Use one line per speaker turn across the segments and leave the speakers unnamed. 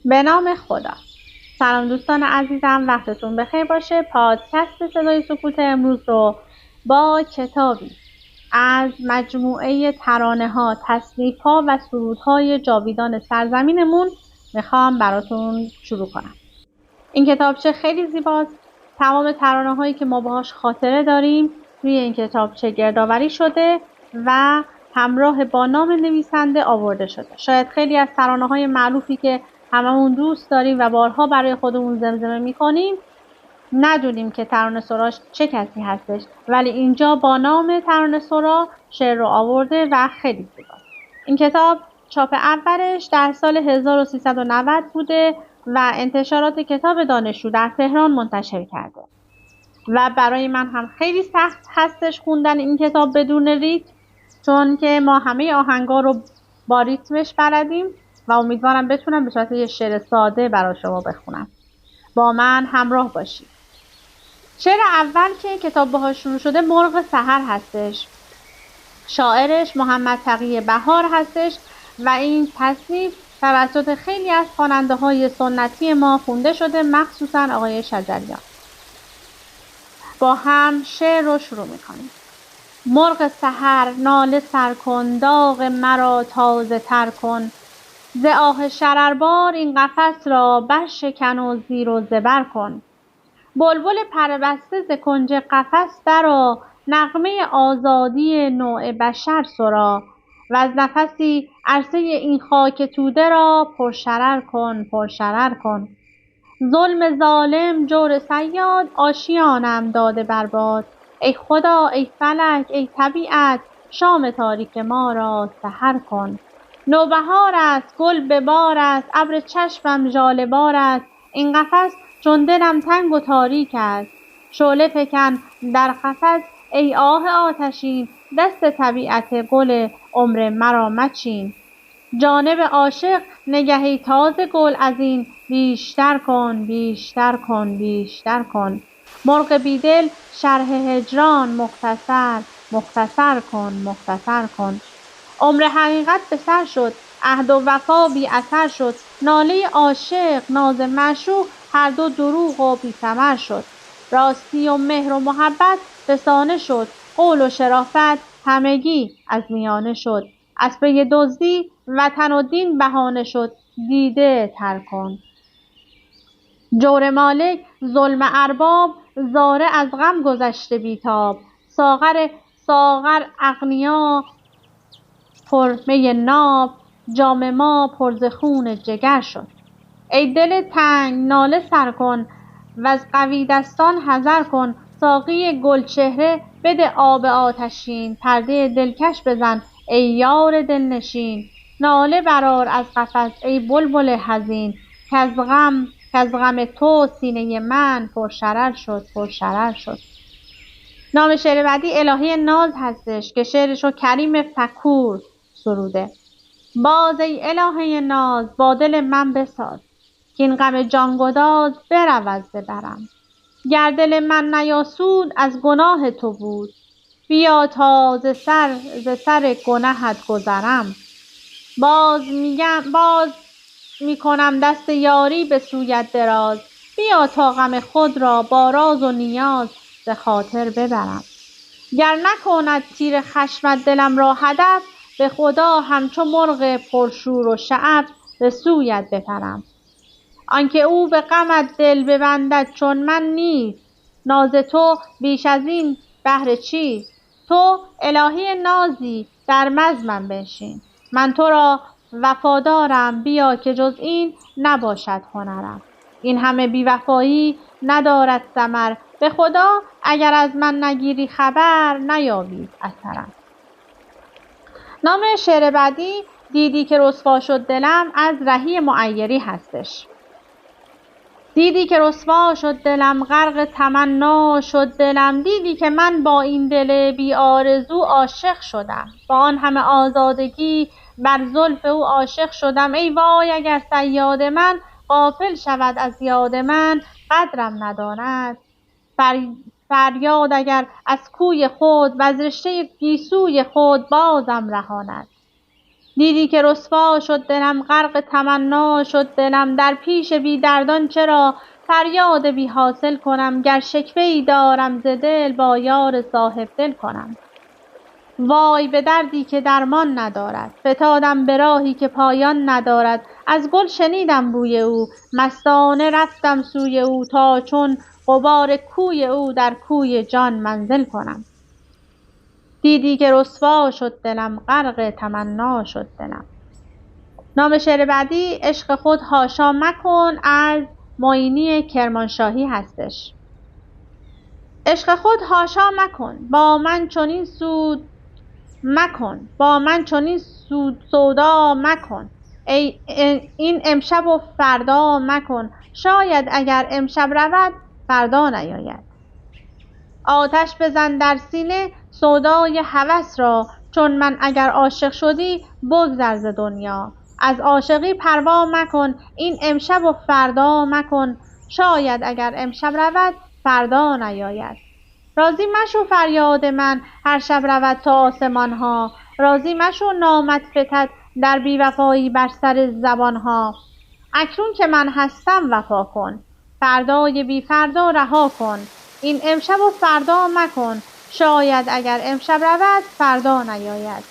به نام خدا. سلام دوستان عزیزم، وقتتون بخیر باشه. پادکست صدای سکوت امروز رو با کتابی از مجموعه ترانه‌ها، تصنیف‌ها و سرودهای جاویدان سرزمینمون میخوام براتون شروع کنم. این کتابچه خیلی زیباست. تمام ترانه‌هایی که ما باهاش خاطره داریم روی این کتابچه گردآوری شده و همراه با نام نویسنده آورده شده. شاید خیلی از ترانه‌های معروفی که هممون دوست داریم و بارها برای خودمون زمزمه می‌کنیم ندونیم که ترانه‌سراش چه کسی هستش، ولی اینجا با نام ترانه‌سرا شعر رو آورده و خیلی زیباست. این کتاب چاپ اولش در سال 1390 بوده و انتشارات کتاب دانشجو در تهران منتشر کرده و برای من هم خیلی سخت هستش خوندن این کتاب بدون ریتم، چون که ما همه آهنگا رو با ریتمش بلدیم و امیدوارم بتونم به صورت یه شعر ساده برای شما بخونم. با من همراه باشید. شعر اول که کتاب باهاش شروع شده مرغ سحر هستش. شاعرش محمد تقی بهار هستش و این تصنیف توسط خیلی از خواننده‌های سنتی ما خونده شده، مخصوصا آقای شجریان. با هم شعر رو شروع می‌کنیم. مرغ سحر ناله سر کن، داغ مرا تازه تر کن، ز آه شرربار این قفس را برشکن و زیر و زبر کن. بلبل پربسته ز کنج قفس درآ، نغمه آزادی نوع بشر سرا، وز نفسی عرصه این خاک توده را پرشرر کن پرشرر کن. ظلم ظالم جور صیاد آشیانم داده بر باد، ای خدا ای فلک ای طبیعت شام تاریک ما را سحر کن. نوبهار است گل به بار است ابر چشمم ژاله بار است، این قفس چون دلم تنگ و تاریک است. شعله فکن در قفس ای آه آتشین، دست طبیعت گل عمر مرا مچین. جانب عاشق نگهی تازه گل از این، بیشتر کن بیشتر کن بیشتر کن. مرغ بیدل شرح هجران مختصر مختصر کن مختصر کن. عمر حقیقت به سر شد، عهد و وفا بی اثر شد، ناله عاشق ناز معشوق هر دو دروغ و بی ثمر شد. راستی و مهر و محبت فسانه شد، قول و شرافت همگی از میانه شد. از پی دزدی وطن و دین بهانه شد، دیده تر کن. جور مالک ظلم ارباب زاره از غم گذشته بی تاب، ساغر اغنیا پر می ناب، جام ما پر ز خون جگر شد. ای دل تنگ ناله سر کن وز قوی دستان حذر کن، ساقی گلچهره بده آب آتشین، پرده دلکش بزن ای یار دلنشین. ناله برآر از قفس ای بلبل حزین، کز غم تو سینه من پرشرر شد پرشرر شد. نام شعر بعدی الهه ناز هستش که شعرش رو کریم فکور سروده. باز ای الهه ناز با دل من بساز، که این غم جانگداز برود ز برم. گر دل من نیاسود از گناه تو بود، بیا تا ز سر گنهت گذرم. باز میکنم دست یاری به سویت دراز، بیا تا غم خود را با راز و نیاز به خاطر ببرم. گر نکند تیر خشمت دلم را هدف، به خدا همچو مرغ پرشور و شعف به سویت بپرم. آنکه او به غمت دل ببندد چون من نیست، ناز تو بیش از این بهر چیست؟ تو الهه نازی در بزمم بنشین، من تو را وفادارم بیا که جز این نباشد هنرم. این همه بیوفایی ندارد ثمر، به خدا اگر از من نگیری خبر نیابی اثرم. نام شعر بعدی دیدی که رسوا شد دلم از رهی معیری هستش. دیدی که رسوا شد دلم غرق تمنا شد دلم، دیدی که من با این دل بی آرزو عاشق شدم، با آن همه آزادگی بر زلف او عاشق شدم. ای وای اگر صیاد من غافل شود از یاد من، قدرم نداند فریاد اگر از کوی خود وز رشته گیسوی خود بازم رهاند. دیدی که رسوا شد دلم، غرق تمنا شد دلم، در پیش بی دردان چرا فریاد بی حاصل کنم؟ گر شکوه‌ای دارم ز دل، با یار صاحب دل کنم. وای به دردی که درمان ندارد، فتادم به راهی که پایان ندارد. از گل شنیدم بوی او، مستانه رفتم سوی او، تا چون غبار کوی او در کوی جان منزل کنم. دیدی که رسوا شد دلم، غرق تمنا شد دلم. نام شعر بعدی عشق خود حاشا مکن، از معینی کرمانشاهی هستش. عشق خود حاشا مکن، با من چنین سود مکن، با من چنین سودا مکن. این امشب و فردا مکن، شاید اگر امشب رود فردا نیاید. آتش بزن در سینه سودای هوس را، چون من اگر عاشق شدی بگذر ز دنیا. از عاشقی پروا مکن، این امشب و فردا مکن، شاید اگر امشب رود فردا نیاید. راضی مشو فریاد من هر شب رود تا آسمان ها، راضی مشو نامت فتد در بیوفایی بر سر زبان ها. اکنون که من هستم وفا کن، فردای بی فردا رها کن. این امشب و فردا مکن، شاید اگر امشب رود فردا نیاید.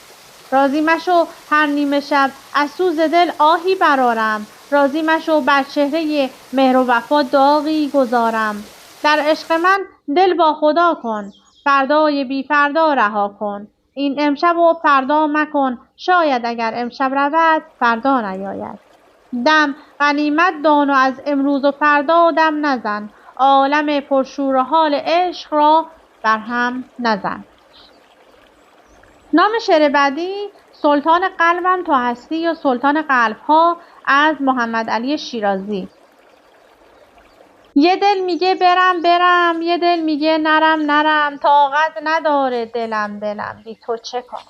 راضی مشو هر نیمه شب از سوز دل آهی برآرم، راضی مشو بر چهره مهر و وفا داغی گذارم. در عشق من دل با خدا کن، فردای بی فردا رها کن. این امشب و فردا مکن، شاید اگر امشب رود فردا نیاید. دم غنیمت دان و از امروز و فردا دم نزن، عالم پرشور و حال عشق را بر هم نزن. نام شعر بعدی سلطان قلبم تو هستی یا سلطان قلب ها، از محمد علی شیرازی. یه دل میگه برم برم، یه دل میگه نرم نرم، طاقت نداره دلم بی تو چه کنم؟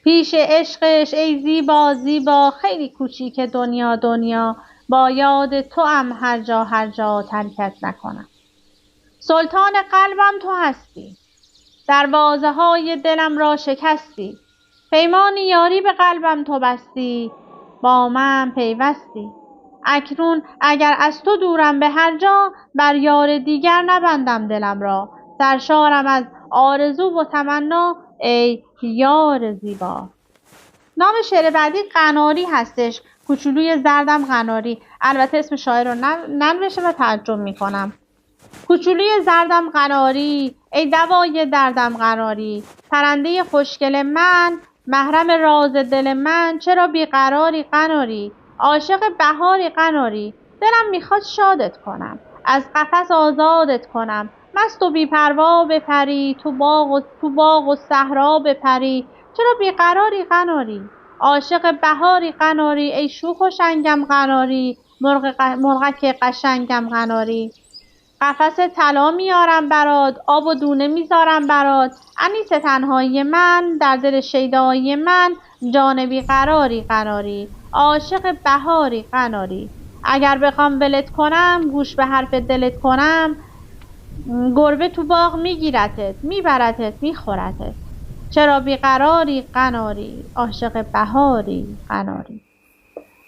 پیش عشقش ای زیبا زیبا، خیلی کوچیک دنیا، با یاد تو هم هر جا ترکت نکنم. سلطان قلبم تو هستی، دروازه های دلم را شکستی، پیمان یاری به قلبم تو بستی، با من پیوستی. اکنون اگر از تو دورم به هر جا، بر یار دیگر نبندم دلم را، سرشارم از آرزو و تمنا ای یار زیبا. نام شعر بعدی قناری هستش، کوچولوی زردم قناری. البته اسم شاعر رو ننوشته و تعجب میکنم. کوچولوی زردم قناری، ای دوای دردم قناری، پرنده خوشگل من، محرم راز دل من، چرا بیقراری قناری؟ عاشق بهاری قناری، دلم میخواد شادت کنم، از قفس آزادت کنم، مست و بی‌پروا بپری تو باغ و صحرا بپری، چرا بیقراری قناری؟ عاشق بهاری قناری، ای شوخ و شنگم قناری، مرغک قشنگم قناری. قفس طلا میارم برات، آب و دونه میذارم برات، انیس تنهایی من، در دل شیدایی من، جان بیقراری قناری، عاشق بهاری قناری. اگر بخوام ولت کنم، گوش به حرف دلت کنم، گربه تو باغ میگیرتت، میبرتت، میخورتت، چرا بیقراری قناری، عاشق بهاری قناری.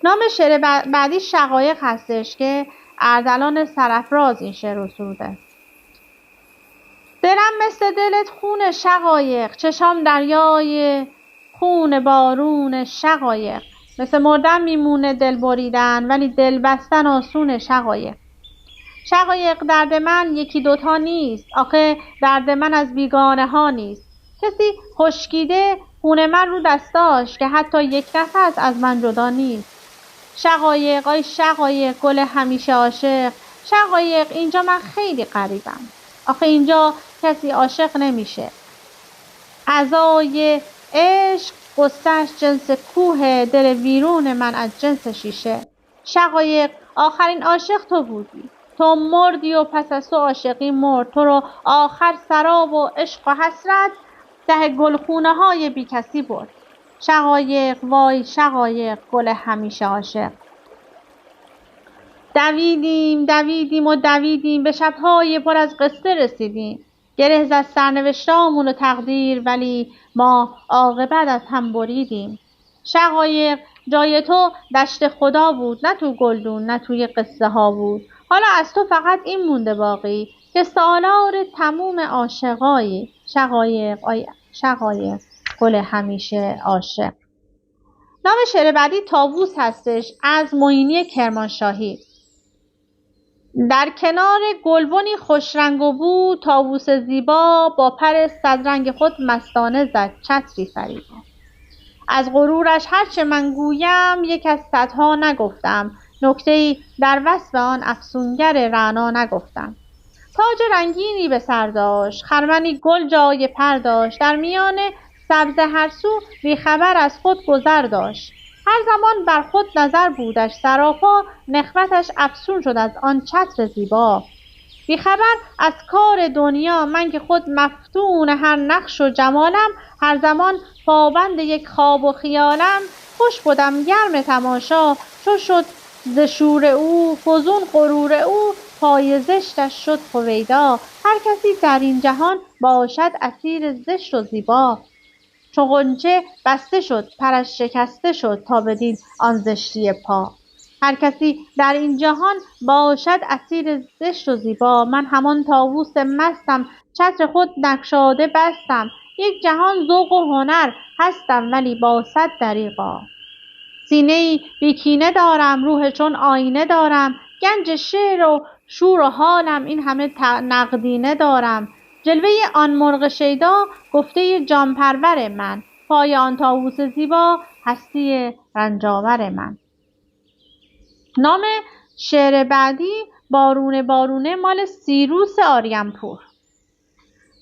نام شعر بعدی شقایق هستش که اردلان سرافراز این شعر رو سروده. دلم مثل دلت خون شقایق، چشام دریای خون بارون شقایق، مثل مردن میمونه دل بریدن، ولی دل بستن آسون شقایق. شقایق درد من یکی دوتا نیست، آخه درد من از بیگانه ها نیست. کسی خشکیده خون من رو دستاش، که حتی یک نفس از من جدا نیست. شقایق آی شقایق گل همیشه عاشق، شقایق اینجا من خیلی غریبم، آخه اینجا کسی عاشق نمیشه. عزای عشق غصه‌اش جنس کوه، دل ویرون من از جنس شیشه. شقایق آخرین عاشق تو بودی، تو مردی و پس از تو عاشقی مرد، تو رو آخر سراب و عشق و حسرت ده گلخونه های بی کسی برد. شقایق وای شقایق گل همیشه عاشق. دویدیم و دویدیم، به شبهای پر از قصه رسیدیم، گره زد سرنوشتامون و تقدیر، ولی ما عاقبت از هم بریدیم. شقایق جای تو دشت خدا بود، نه تو گلدون، نه توی قصه ها بود. حالا از تو فقط این مونده باقی که سالار تموم عاشقایی. شقایق آی شقایق گل همیشه عاشق. نام شعر بعدی طاووس هستش از معینی کرمانشاهی. در کنار گلبنی خوش رنگ و بو، طاووس زیبا با پر صدرنگ خود مستانه زد چتری فریبا. از غرورش هرچه من گویم یک از صدها نگفتم، نکته‌ای در وصف آن افسونگر رعنا نگفتم. تاج رنگینی به سر داشت، خرمنی گل جای پر داشت، در میان سبز هر سو بی خبر از خود گذر داشت. هر زمان بر خود نظر بودش سراپا، نخوتش افسون شد از آن چتر زیبا. بی خبر از کار دنیا من که خود مفتون هر نقش و جمالم، هر زمان پابند یک خواب و خیالم. خوش بدم گرم تماشا چو شد ز شور او، فزون غرور او پای زشتش شد هویدا. هر کسی در این جهان باشد اسیر زشت و زیبا. چو غنچه بسته شد پرش شکسته شد تا بدید آن زشتی پا. هر کسی در این جهان باشد اسیر زشت و زیبا. من همان طاووس مستم چتر خود نگشاده بستم، یک جهان ذوق و هنر هستم ولی با صد دریغا. سینه‌ای بی کینه دارم روح چون آینه دارم، گنج شعر و شور و حالم این همه نقدینه دارم. جلوه آن مرغ شیدا گفته جان پرور من، پای آن طاووس زیبا هستی رنجاور من. نام شعر بعدی بارونه بارونه مال سیروس آریانپور.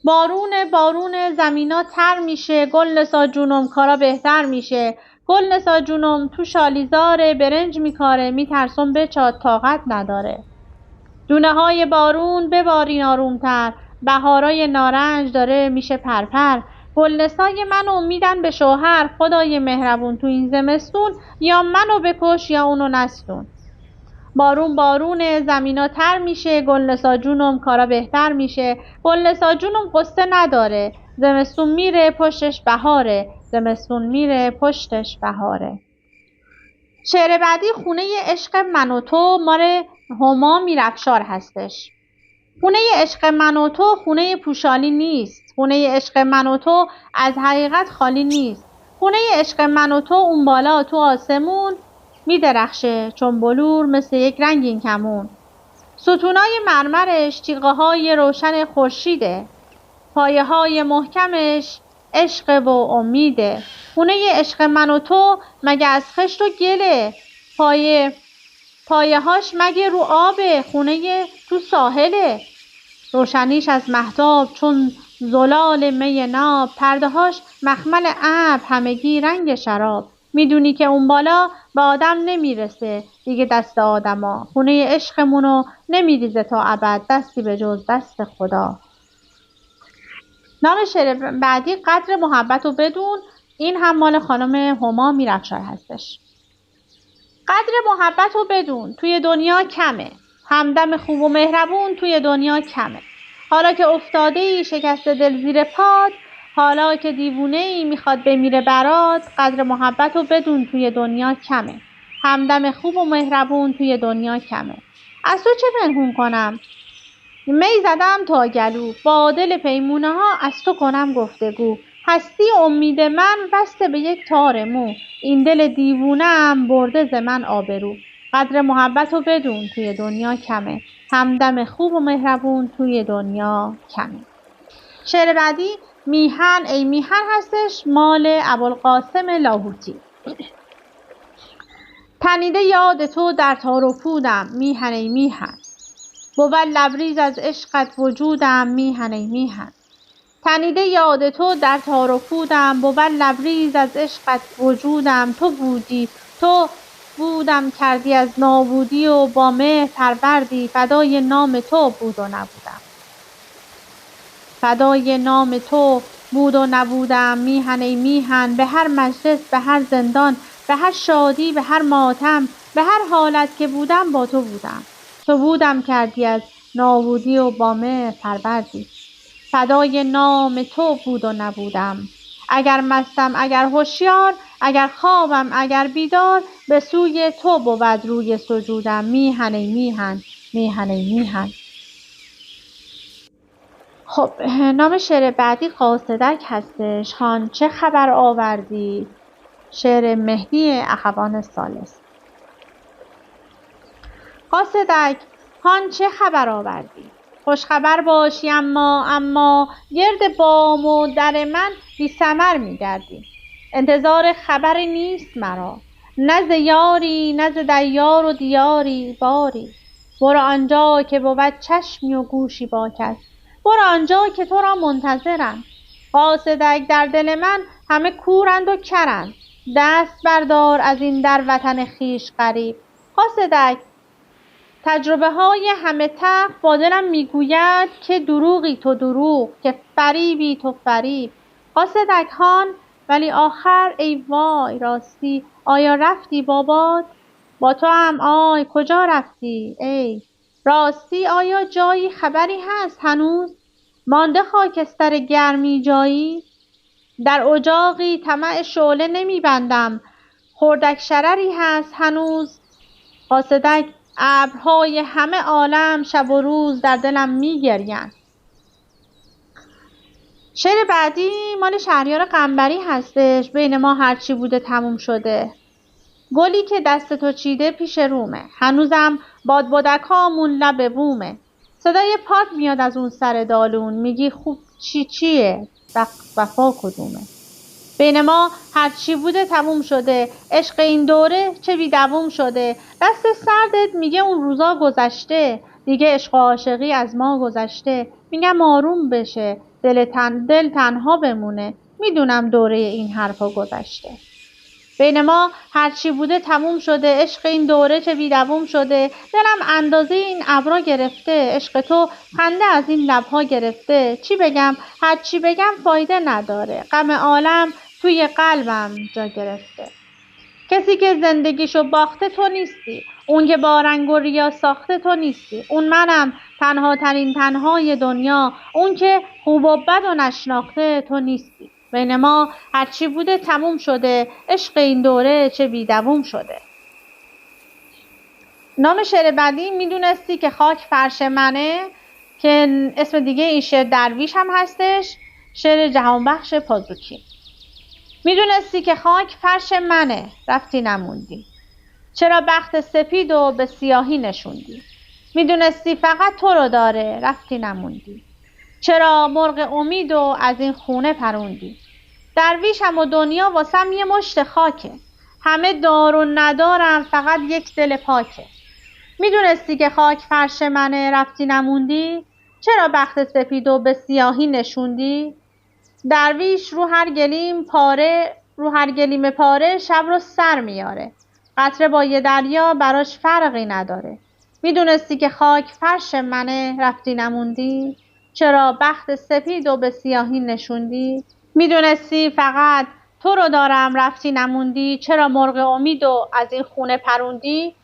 بارونه بارونه زمینا تر میشه، گل نسا جونم کارا بهتر میشه. گل نسا جونم تو شالیزاره، برنج میکاره میترسم بچاد طاقت نداره. دونه های بارون ببارین آرومتر، بهارای نارنج داره میشه پرپر. گل نسای منو میدن به شوهر، خدای مهربون تو این زمستون یا منو بکش یا اونو نستون. بارون بارونه زمینا تر میشه، گل نسا جونم کارا بهتر میشه. گل نسا جونم قصه نداره، زمستون میره پشتش بهاره، زمستون میره پشتش بهاره. شعر بعدی خونه عشق من و تو مال هما میرافشار هستش. خونه عشق من و تو خونه پوشالی نیست، خونه عشق من و تو از حقیقت خالی نیست. خونه عشق من و تو اون بالا تو آسمون میدرخشه چون بلور مثل یک رنگین کمون. ستونای مرمرش تیغه های روشن خورشیده، پایه های محکمش عشق و امیده. خونه عشق من و تو مگه از خشت و گله، پایه هاش مگه رو آبه، خونه تو ساحله. روشنیش از مهتاب چون زلال می ناب، پرده هاش مخمل ابر همگی رنگ شراب. میدونی که اون بالا به آدم نمیرسه دیگه دست آدما، خونه عشقمونو نمیریزه تا ابد دستی به جز دست خدا. نام شعر بعدی قدر محبت رو بدون، این هم مال خانم هما میرافشار هستش. قدر محبت رو بدون توی دنیا کمه، همدم خوب و مهربون توی دنیا کمه. حالا که افتاده ای شکست دل زیر پاد، حالا که دیوونه ای میخواد بمیره برات، قدر محبت رو بدون توی دنیا کمه، همدم خوب و مهربون توی دنیا کمه. از تو چه پنهون کنم می زدم تا گلو، با دل پیمونه ها از تو کنم گفتگو. هستی امید من بسته به یک تار مو، این دل دیوونه‌ام برده ز من آبرو. قدر محبت رو بدون توی دنیا کمه، همدم خوب و مهربون توی دنیا کمه. شعر بعدی میهن ای میهن هستش مال ابوالقاسم لاهوتی. تنیده یاد تو در تار و پودم میهن ای میهن، بود لبریز از عشقت وجودم میهن ای میهن. تنیده یاد تو در تار و پودم، بود لبریز از عشقت وجودم. تو بودم کردی از نابودی و با مهر پروردی، فدای نام تو بود و نبودم. فدای نام تو بود و نبودم میهن ای میهن. به هر مجلس به هر زندان به هر شادی به هر ماتم، به هر حالت که بودم با تو بودم. تو بودم کردی از نابودی و با مهر پروردی، فدای نام تو بود و نبودم. اگر مستم اگر هوشیار اگر خوابم اگر بیدار، به سوی تو بود روی سجودم. میهن ای میهن، میهن ای میهن. خب نام شعر بعدی قاصدک هستش. هان چه خبر آوردی؟ شعر مهدی اخوان ثالث. قاصدک هان چه خبر آوردی؟ خوشخبر باشی اما گرد بام و در من بی ثمر می‌گردی. انتظار خبری نیست مرا، نه ز یاری نه ز دیار و دیاری. باری برو آنجا که بود چشمی و گوشی با کس، برو آنجا که تو را منتظرند. قاصدک در دل من همه کورند و کرند، دست بردار از این در وطن خویش غریب. قاصدک تجربه های همه تلخ با دلم میگوید که دروغی تو دروغ، که فریبی تو فریب. قاصدک هان ولی آخر ای وای راستی، آیا رفتی بابات؟ با تو هم آی کجا رفتی ای راستی؟ آیا جایی خبری هست هنوز؟ مانده خاکستر گرمی جایی؟ در اجاقی طمع شعله نمیبندم، خردک شرری هست هنوز؟ قاصدک ابرهای همه عالم شب و روز در دلم میگریند. شعر بعدی مال شهریار قنبری هستش. بین ما هرچی بوده تموم شده. گلی که دست تو چیده پیش رومه، هنوزم بادبادکامون لب بومه. صدای پاد میاد از اون سر دالون، میگی خوب چیه وفا کدومه. بین ما هرچی بوده تموم شده، عشق این دوره چه بی دووم شده. دست سردت میگه اون روزا گذشته، دیگه عشق و عاشقی از ما گذشته. میگم آروم بشه، دل تنها بمونه، میدونم دوره این حرفا گذشته. بین ما هرچی بوده تموم شده، عشق این دوره چه بی دووم شده. دلم اندازه این ابرا گرفته، عشق تو خنده از این لبها گرفته. چی بگم هرچی بگم فایده نداره، غم عالم توی قلبم جا گرفته. کسی که زندگیشو باخته تو نیستی، اون که با رنگ و ریا ساخته تو نیستی. اون منم تنها ترین تنهای دنیا، اون که خوب و بد و نشناخته تو نیستی. بین ما هرچی بوده تموم شده، عشق این دوره چه بی دووم شده. نام شعر بعدی میدونستی که خاک فرش منه، که اسم دیگه این شعر درویش هم هستش. شعر جهانبخش پازوکی. میدونستی که خاک فرش منه، رفتی نموندی. چرا بخت سپید و به سیاهی نشوندی؟ میدونستی فقط تو رو داره، رفتی نموندی. چرا مرغ امید و از این خونه پروندی؟ درویشم و دنیا واسم یه مشت خاکه، همه دار و ندارم فقط یک دل پاکه. میدونستی که خاک فرش منه، رفتی نموندی. چرا بخت سپید و به سیاهی نشوندی؟ درویش رو هر گلیم پاره شب رو سر میاره، قطره با یه دریا براش فرقی نداره. میدونستی که خاک فرش منه، رفتی نموندی. چرا بخت سپید و به سیاهی نشوندی؟ میدونستی فقط تو رو دارم، رفتی نموندی. چرا مرغ امید و از این خونه پروندی؟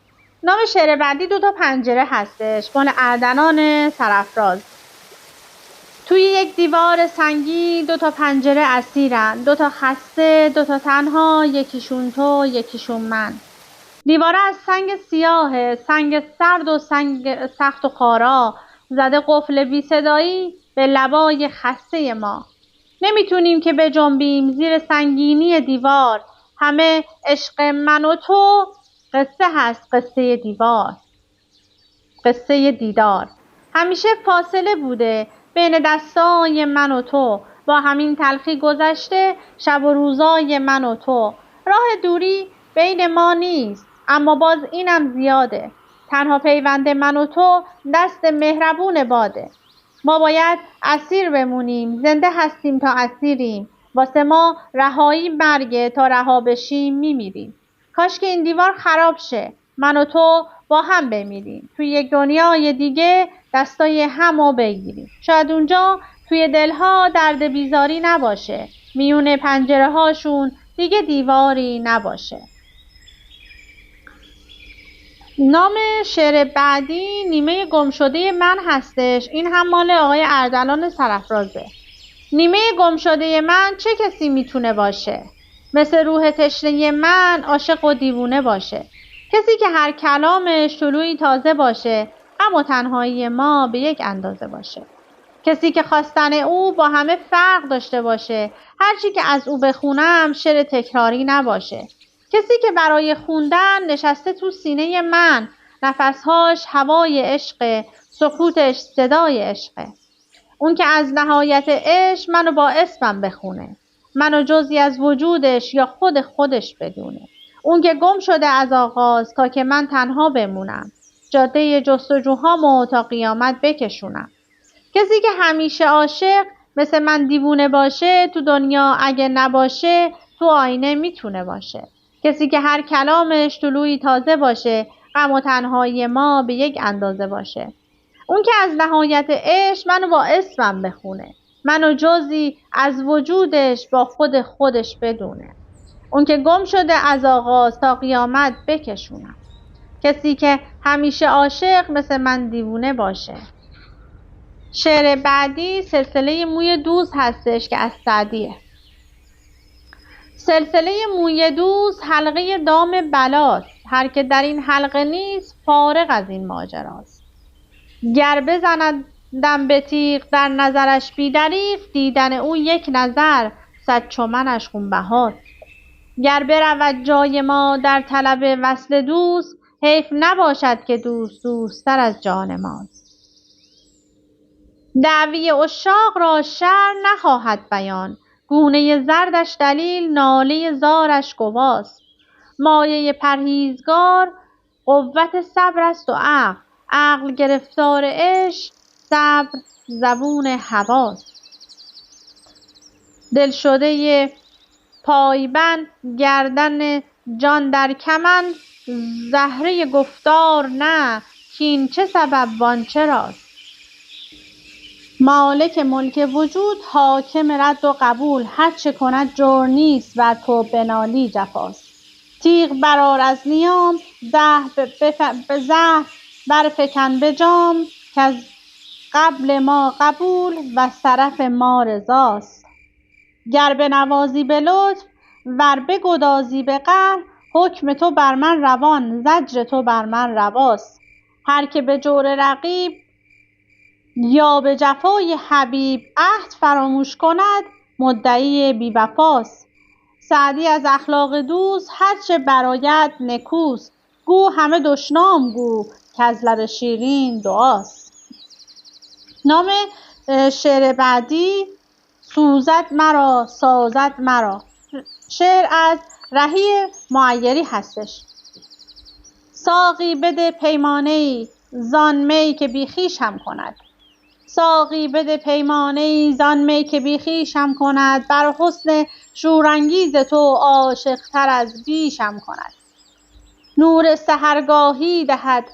نام شعر بعدی 2 تا پنجره هستش، مال اردلان سرافراز. توی یک دیوار سنگی 2 تا پنجره اسیرن، 2 تا خسته 2 تا تنها، یکیشون تو یکیشون من. دیواره از سنگ سیاهه، سنگ سرد و سنگ سخت و خارا، زده قفل بی صدایی به لبای خسته ما. نمیتونیم که بجنبیم زیر سنگینی دیوار، همه عشق من و تو قصه هست، قصه دیدار. همیشه فاصله بوده بین دستای من و تو، با همین تلخی گذشته شب و روزای من و تو. راه دوری بین ما نیست، اما باز اینم زیاده، تنها پیوند من و تو دست مهربون باده. ما باید اسیر بمونیم، زنده هستیم تا اسیریم، واسه ما رهایی مرگه، تا رها بشیم میمیریم. کاش که این دیوار خراب شه، من و تو با هم بمیریم، توی یک دنیای دیگه دستای همو بگیریم. شاید اونجا توی دلها درد بیزاری نباشه، میون پنجره هاشون دیگه دیواری نباشه. نام شعر بعدی نیمه گمشده من هستش. این هم مال آقای اردلان سرافرازه. نیمه گمشده من چه کسی میتونه باشه؟ مثل روح تشنه من عاشق و دیوونه باشه. کسی که هر کلامش طلوعی تازه باشه، غم و تنهایی ما به یک اندازه باشه. کسی که خواستن او با همه فرق داشته باشه، هرچی که از او بخونم شعر تکراری نباشه. کسی که برای خوندن نشسته تو سینه من، نفسهاش هوای عشق، سکوتش صدای عشقه. اون که از نهایت عشق منو با اسمم بخونه، منو جزئی از وجودش یا خودش بدونه. اون که گم شده از آغاز تا که من تنها بمونم، جاده جستجوهامو تا قیامت بکشونم. کسی که همیشه عاشق مثل من دیوونه باشه، تو دنیا اگه نباشه تو آینه میتونه باشه. کسی که هر کلامش طلوعی تازه باشه، غم و تنهایی ما به یک اندازه باشه. اون که از نهایت عشق منو با اسمم بخونه، منو جزئی از وجودش با خودش بدونه. اون که گم شده از آغاز تا قیامت بکشونم. کسی که همیشه عاشق مثل من دیوونه باشه. شعر بعدی سلسله موی دوز هستش که از سعدیه. سلسله موی دوز حلقه دام بلاست، هر که در این حلقه نیست فارغ از این ماجراست. گر بزندم به تیغ در نظرش بی‌دریغ، دیدن او یک نظر صد چو منش خونبهاست. گر برود جای ما در طلب وصل دوست، حیف نباشد که دوست‌تر از جان ماست. دعوی عشاق را شرح نخواهد بیان، گونه زردش دلیل ناله زارش گواست. مایه پرهیزگار قوت صبر است و عقل گرفتار عشق، صبر زبون هواست. دلشده پایبند گردن جان در کمند، زهره گفتار نه کین چه سبب وان چراست. مالک ملک وجود حاکم رد و قبول، هر چه کند جور نیست ور تو بنالی جفاست. تیغ برآر از نیام زهر برفکن به جام، کز قبل ما قبول و طرف ما رضاست. گر بنوازی به لطف ور بگدازی به قهر، حکم تو بر من روان زجر تو بر من رواست. هر که به جور رقیب یا به جفای حبیب عهد فراموش کند، مدعی بی‌وفاست. سعدی از اخلاق دوست هرچه برآید نکوست، گو همه دشنام گو کز لب شیرین دعاست. نام شعر بعدی سوزد مرا سازد مرا. شعر از رهی معیری هستش. ساقی بده پیمانه‌ای زان می که بی خویشم کند. ساقی بده پیمانه‌ای زان می که بی خویشم کند، بر حسن شورانگیز تو عاشق‌تر از بیشم کند. نور سحرگاهی دهد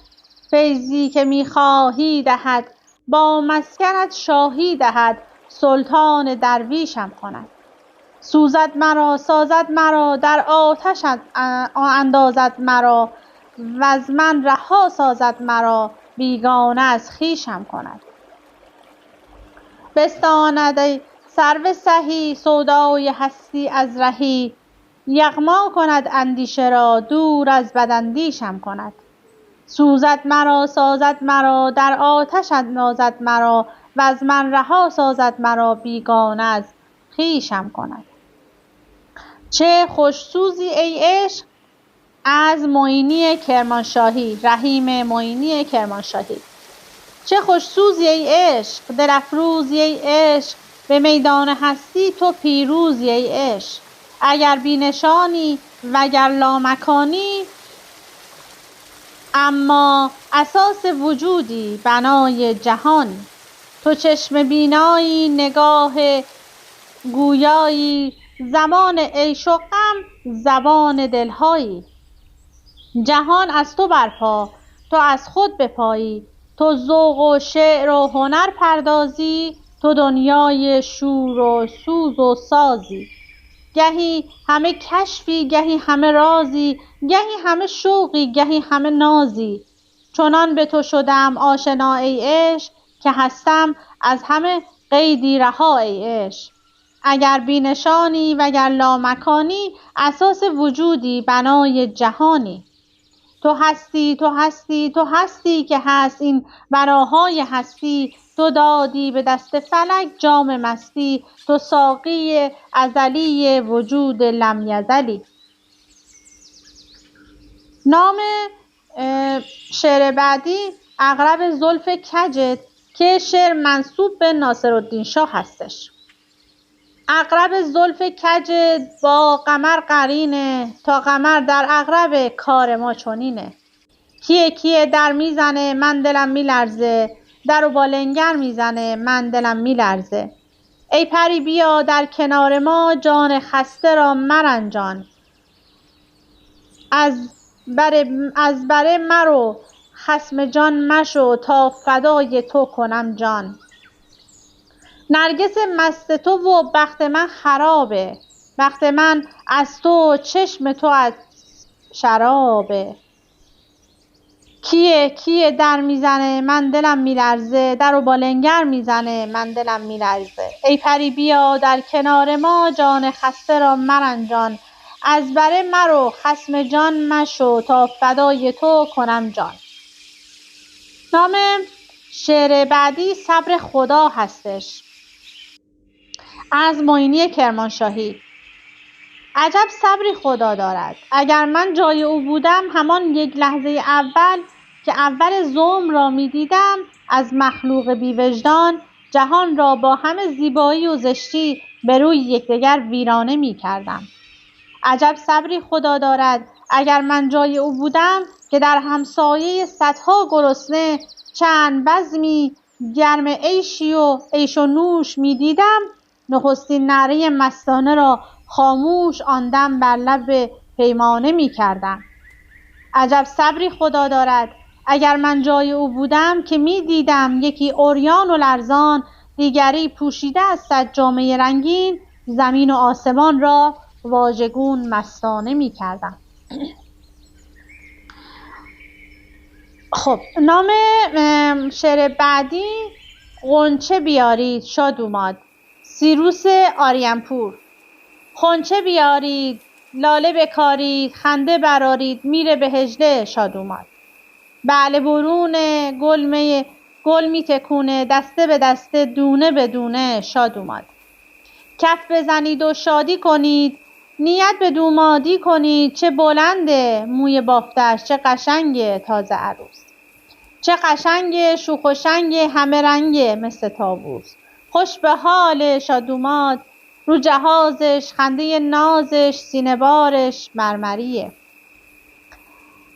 فیضی که می‌خواهی دهد، با مسکنت شاهی دهد سلطان درویشم کند. سوزد مرا سازد مرا در آتش اندازد مرا، وز من رها سازد مرا بیگانه از خویشم کند. بستاند ای سرو سهی سودای هستی از رهی، یغما کند اندیشه را دور از بداندیشم کند. سوزد مرا سازد مرا در آتش اندازد مرا، وز من رها سازد مرا بیگانه از خویشم کند. چه خوش سوزی ای عشق. از معینی کرمانشاهی، رحیم معینی کرمانشاهی. چه خوش سوزی ای عشق، دل افروزی ای عشق، به میدان هستی تو پیروزی ای عشق. اگر بی نشانی وگر لامکانی، اما اساس وجودی بنای جهانی. تو چشم بینایی نگاه گویایی، زبان عیش و غم زبان دلهایی. جهان از تو برپا تو از خود بپایی، تو ذوق و شعر و هنر پردازی، تو دنیای شور و سوز و سازی. گهی همه کشفی گهی همه رازی، گهی همه شوقی گهی همه نازی. چنان به تو شدم آشنا ای عشق، که هستم از همه قیدی رها ای عشق. اگر بینشانی وگر لامکانی، اساس وجودی بنای جهانی. تو هستی تو هستی تو هستی که هست این بناهای هستی، تو دادی به دست فلک جام مستی، تو ساقی ازلی وجود لم یزلی. نام شعر بعدی عقرب زلف کجت که شعر منسوب به ناصرالدین شاه هستش. عقرب زلف کجت با قمر قرینه، تا قمر در عقرب کار ما چنینه. کیه کیه در میزنه من دلم میلرزه، در و با لنگر میزنه من دلم میلرزه. ای پری بیا در کنار ما، جان خسته را مرنجان. از بره مرو خصم جان مشو، تا فدای تو کنم جان. نرگس مست تو و بخت من خرابه، بخت من از تو چشم تو از شرابه. کیه کیه در میزنه من دلم میلرزه، در و با لنگر میزنه من دلم میلرزه. ای پری بیا در کنار ما، جان خسته را مرنجان. از بره مرو خصم جان مشو، تا فدای تو کنم جان. نام شعر بعدی صبر خدا هستش، از معینی کرمانشاهی. عجب صبری خدا دارد، اگر من جای او بودم همان یک لحظه اول که اول ظلم را می دیدم، از مخلوق بی وجدان جهان را با همه زیبایی و زشتی به روی یکدیگر ویرانه می کردم. عجب صبری خدا دارد، اگر من جای او بودم که در همسایه صدها گرسنه چند بزمی گرم عیش و نوش می دیدم، نخستین نعره مستانه را خاموش آن دم بر لب پیمانه می کردم. عجب صبری خدا دارد، اگر من جای او بودم که می دیدم یکی عریان و لرزان، دیگری پوشیده از صد جامه رنگین، زمین و آسمان را واژگون مستانه می کردم. خب نام شعر بعدی غنچه بیارید شاد اومد، سیروس آریانپور. غنچه بیارید لاله بکارید، خنده برارید میره به هجله شاد اومد. بله برون گل می تکونه، دسته به دسته دونه به دونه شاد اومد. کف بزنید و شادی کنید، نیت به دومادی کنید، چه بلنده موی بافتش، چه قشنگه تازه عروس، چه قشنگه شوخ و شنگه همه رنگه مثل طاووس. خوش به حال شادوماد رو جهازش، خنده نازش سینه بارش مرمریه.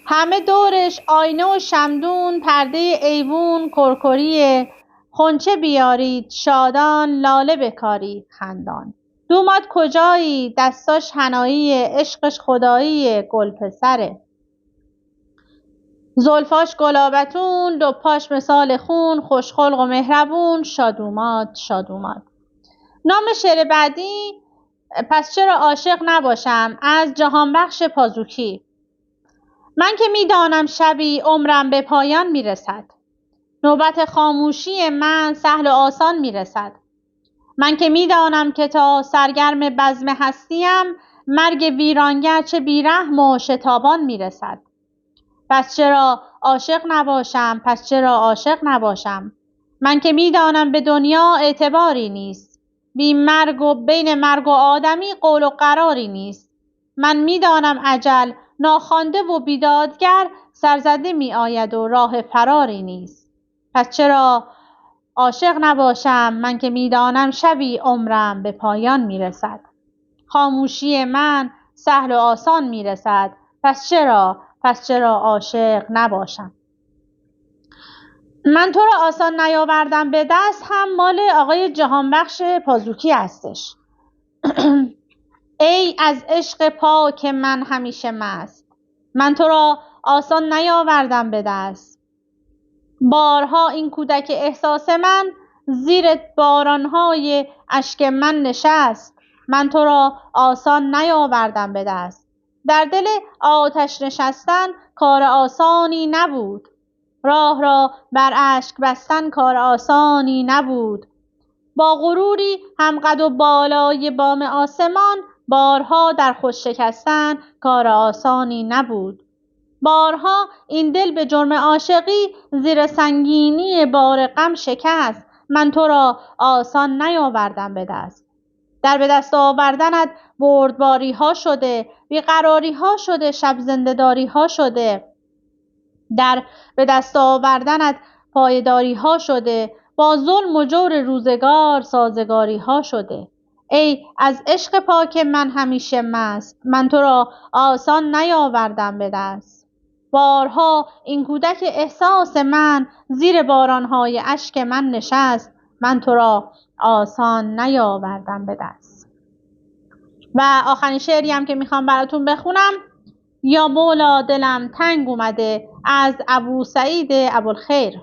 همه دورش آینه و شمدون، پرده ایوون کرکریه. غنچه بیارید شادان، لاله بکارید خندان. دوماد کجایی دستاش حناییه، عشقش خداییه گل پسره. زلفاش گلابتون، دو پاش مثال خون، خوشخلق و مهربون شادوماد شادوماد. نام شعر بعدی پس چرا عاشق نباشم، از جهانبخش پازوکی. من که میدانم شبی عمرم به پایان میرسد، نوبت خاموشی من سهل و آسان میرسد. من که میدانم که تا سرگرم بزم هستیم، مرگ ویرانگر چه بیرحم و شتابان میرسد. پس چرا عاشق نباشم، پس چرا عاشق نباشم. من که میدانم به دنیا اعتباری نیست، بین مرگ و آدمی قول و قراری نیست. من میدانم اجل ناخوانده و بیدادگر، سرزده می آید و راه فراری نیست. پس چرا عاشق نباشم، من که میدانم شبی عمرم به پایان میرسد. خاموشی من سهل و آسان میرسد، پس چرا عاشق نباشم. من تو را آسان نیاوردم به دست هم مال آقای جهانبخش پازوکی هستش. ای از عشق پاک من همیشه مست، من تو را آسان نیاوردم به دست. بارها این کودک احساس من، زیر بارانهای اشک من نشست. من تو را آسان نیاوردم به دست. در دل آتش نشستن کار آسانی نبود، راه را بر اشک بستن کار آسانی نبود. با غروری هم قد و بالای بام آسمان بارها در خود شکستن کار آسانی نبود. بارها این دل به جرم عاشقی زیر سنگینی بار غم شکست. من تو را آسان نیاوردم به دست. در به دست آوردنت بردباری ها شده، بیقراری ها شده، شب زنده‌داری ها شده. در به دست آوردنت پایداری ها شده، با ظلم و جور روزگار سازگاری ها شده. ای از عشق پاک من همیشه مست، من تو را آسان نیاوردم به دست. بارها این کودک احساس من زیر بارانهای اشک من نشست، من تو را آسان نیاوردم به دست. و آخرین شعری هم که میخوام براتون بخونم، یا مولا دلم تنگ اومده، از ابو سعید ابوالخیر.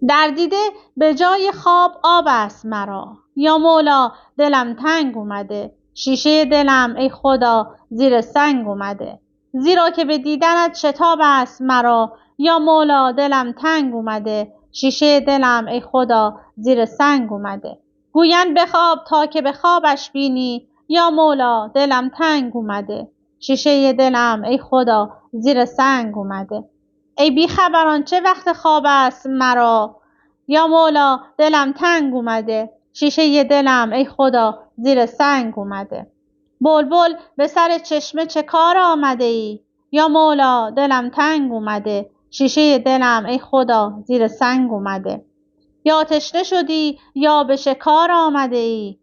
در دیده به جای خواب آب است مرا، یا مولا دلم تنگ اومده، شیشه دلم ای خدا زیر سنگ اومده. زیرا که به دیدنت شتاب است مرا، یا مولا دلم تنگ اومده، شیشه دلم ای خدا زیر سنگ اومده. گویند بخواب تا که به خوابش بینی، یا مولا دلم تنگ اومده، شیشه دلم ای خدا زیر سنگ اومده. ای بیخبران چه وقت خواب است مرا، یا مولا دلم تنگ اومده، شیشه دلم ای خدا زیر سنگ اومده. بلبل به سر چشمه چه کار آمده ای، یا مولا دلم تنگ اومده، شیشه دلم ای خدا زیر سنگ اومده. یا تشنه شدی یا به شکار آمده ای،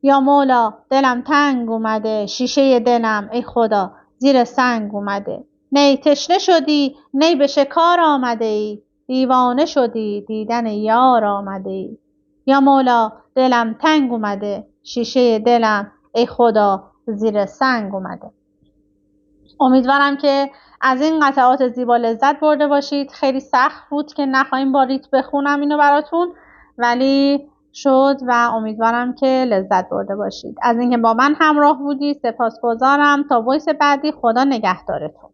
یا مولا دلم تنگ اومده، شیشه دلم ای خدا زیر سنگ اومده. نی تشنه شدی نی به شکار آمده ای، دیوانه شدی دیدن یار آمده ای. یا مولا دلم تنگ اومده، شیشه دلم ای خدا زیر سنگ اومده. امیدوارم که از این قطعات زیبا لذت برده باشید. خیلی سخت بود که نخواهیم با ریت بخونم اینو براتون، ولی شد و امیدوارم که لذت برده باشید. از اینکه با من همراه بودید سپاسگزارم. تا وایس بعدی، خدا نگهدارتون.